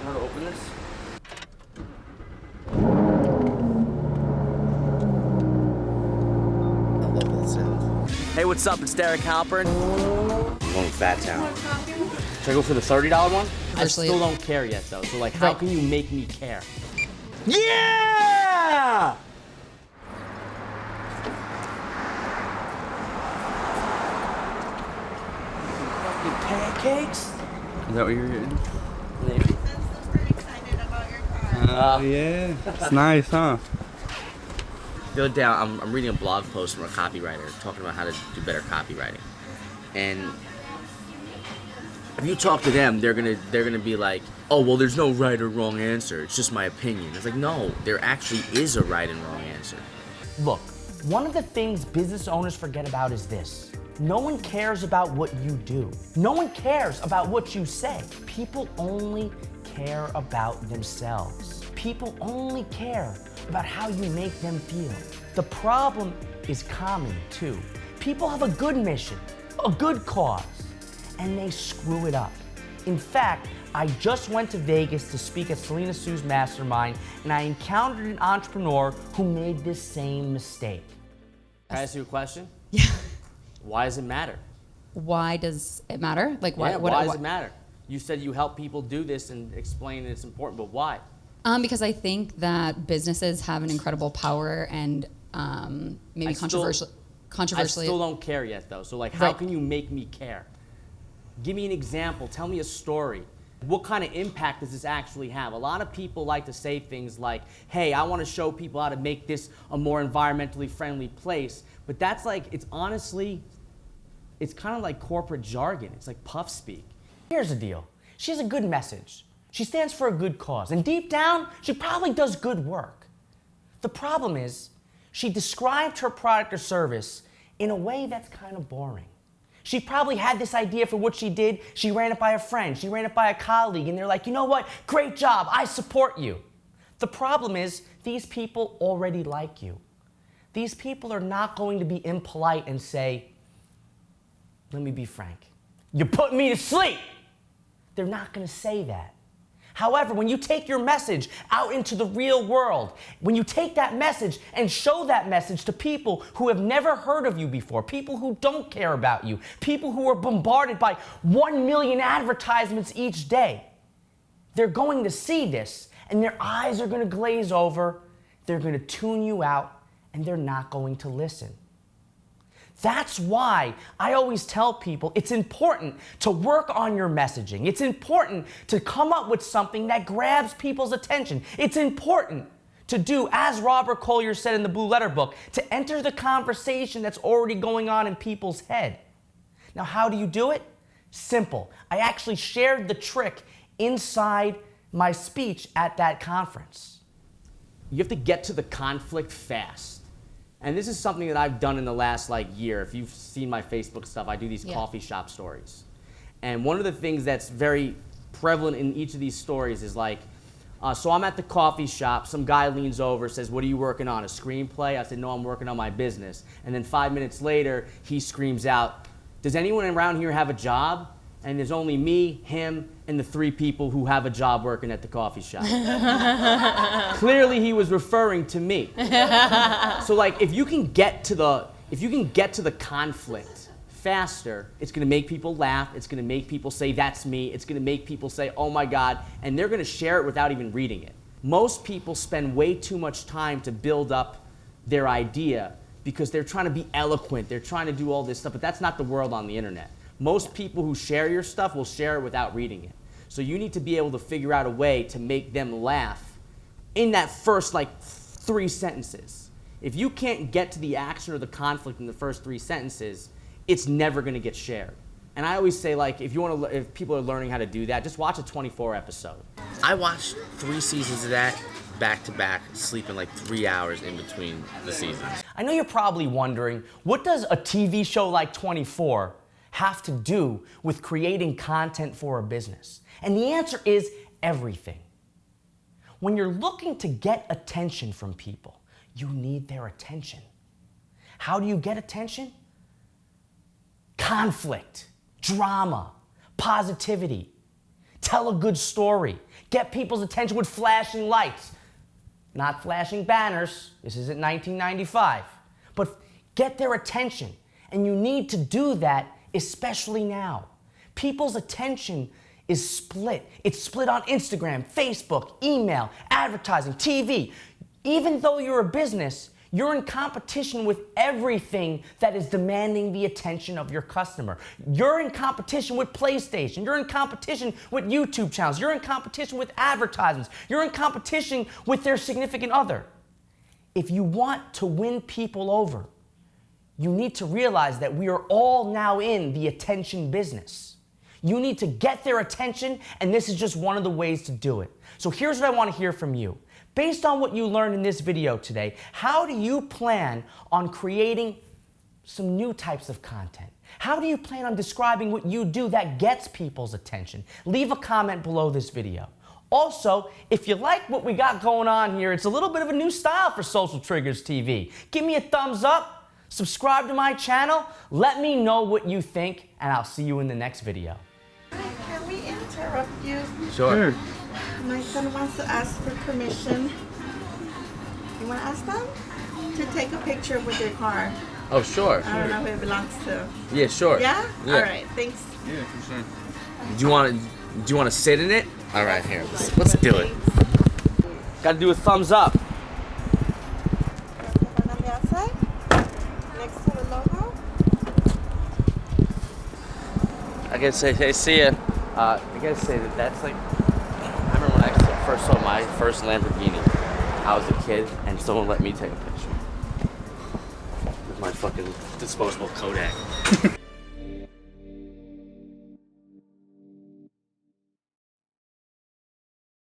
How to open this? I love that sound. Hey, what's up? It's Derek Halpern. I'm going with Fat Town. Should I go for the $30 one? I still don't care yet, though. So, like, how can you make me care? Yeah! Fucking pancakes? Is that what you're getting? Maybe. I'm super excited about your car. Yeah, it's nice, huh? The other day, I'm reading a blog post from a copywriter talking about how to do better copywriting, and if you talk to them, they're gonna be like, oh, well, there's no right or wrong answer. It's just my opinion. It's like, no, there actually is a right and wrong answer. Look, one of the things business owners forget about is this. No one cares about what you do. No one cares about what you say. People only care about themselves. People only care about how you make them feel. The problem is common too. People have a good mission, a good cause, and they screw it up. In fact, I just went to Vegas to speak at Selena Sue's mastermind, and I encountered an entrepreneur who made this same mistake. Can I ask you a question? Yeah. Why does it matter? Why does it matter? Like why? Yeah, why does it matter? You said you help people do this and explain it's important, but why? Because I think that businesses have an incredible power and maybe controversially. I still don't care yet, though. So, like, how can you make me care? Give me an example. Tell me a story. What kind of impact does this actually have? A lot of people like to say things like, hey, I want to show people how to make this a more environmentally friendly place. But that's like, it's honestly, it's kind of like corporate jargon. It's like puff speak. Here's the deal. She has a good message. She stands for a good cause. And deep down, she probably does good work. The problem is, she described her product or service in a way that's kind of boring. She probably had this idea for what she did. She ran it by a friend. She ran it by a colleague. And they're like, you know what? Great job. I support you. The problem is, these people already like you. These people are not going to be impolite and say, let me be frank, you put me to sleep. They're not going to say that. However, when you take your message out into the real world, when you take that message and show that message to people who have never heard of you before, people who don't care about you, people who are bombarded by 1 million advertisements each day, they're going to see this and their eyes are going to glaze over, they're going to tune you out, and they're not going to listen. That's why I always tell people it's important to work on your messaging. It's important to come up with something that grabs people's attention. It's important to do, as Robert Collier said in the Blue Letter book, to enter the conversation that's already going on in people's head. Now, how do you do it? Simple. I actually shared the trick inside my speech at that conference. You have to get to the conflict fast. And this is something that I've done in the last year. If you've seen my Facebook stuff, I do these coffee shop stories. And one of the things that's very prevalent in each of these stories is so I'm at the coffee shop, some guy leans over, says, what are you working on, a screenplay? I said, no, I'm working on my business. And then 5 minutes later, he screams out, does anyone around here have a job? And there's only me, him, and the 3 people who have a job working at the coffee shop. Clearly, he was referring to me. So, if you can get to the conflict faster, it's going to make people laugh. It's going to make people say, "That's me." It's going to make people say, "Oh my God," and they're going to share it without even reading it. Most people spend way too much time to build up their idea because they're trying to be eloquent. They're trying to do all this stuff, but that's not the world on the internet. Most people who share your stuff will share it without reading it. So you need to be able to figure out a way to make them laugh in that first 3 sentences. If you can't get to the action or the conflict in the first 3 sentences, it's never going to get shared. And I always say, if people are learning how to do that, just watch a 24 episode. I watched 3 seasons of that back to back, sleeping 3 hours in between the seasons. I know you're probably wondering, what does a TV show like 24 have to do with creating content for a business? And the answer is everything. When you're looking to get attention from people, you need their attention. How do you get attention? Conflict, drama, positivity. Tell a good story. Get people's attention with flashing lights. Not flashing banners. This isn't 1995. But get their attention. And you need to do that, especially now. People's attention is split. It's split on Instagram, Facebook, email, advertising, TV. Even though you're a business, you're in competition with everything that is demanding the attention of your customer. You're in competition with PlayStation. You're in competition with YouTube channels. You're in competition with advertisements. You're in competition with their significant other. If you want to win people over, you need to realize that we are all now in the attention business. You need to get their attention, and this is just one of the ways to do it. So here's what I want to hear from you. Based on what you learned in this video today, how do you plan on creating some new types of content? How do you plan on describing what you do that gets people's attention? Leave a comment below this video. Also, if you like what we got going on here, it's a little bit of a new style for Social Triggers TV. Give me a thumbs up, subscribe to my channel, let me know what you think, and I'll see you in the next video. Can we interrupt you? Sure. My son wants to ask for permission. You want to ask them? To take a picture with your car. Oh, sure. I don't know who it belongs to. Yeah, sure. Yeah? Yeah. All right, thanks. Yeah, for sure. Do you want to sit in it? All right, here. Let's do it. Got to do a thumbs up. And on the outside? Next to the logo? I gotta say, hey, see ya. I gotta say that's like, I remember when I first saw my first Lamborghini. I was a kid, and someone let me take a picture with my fucking disposable Kodak.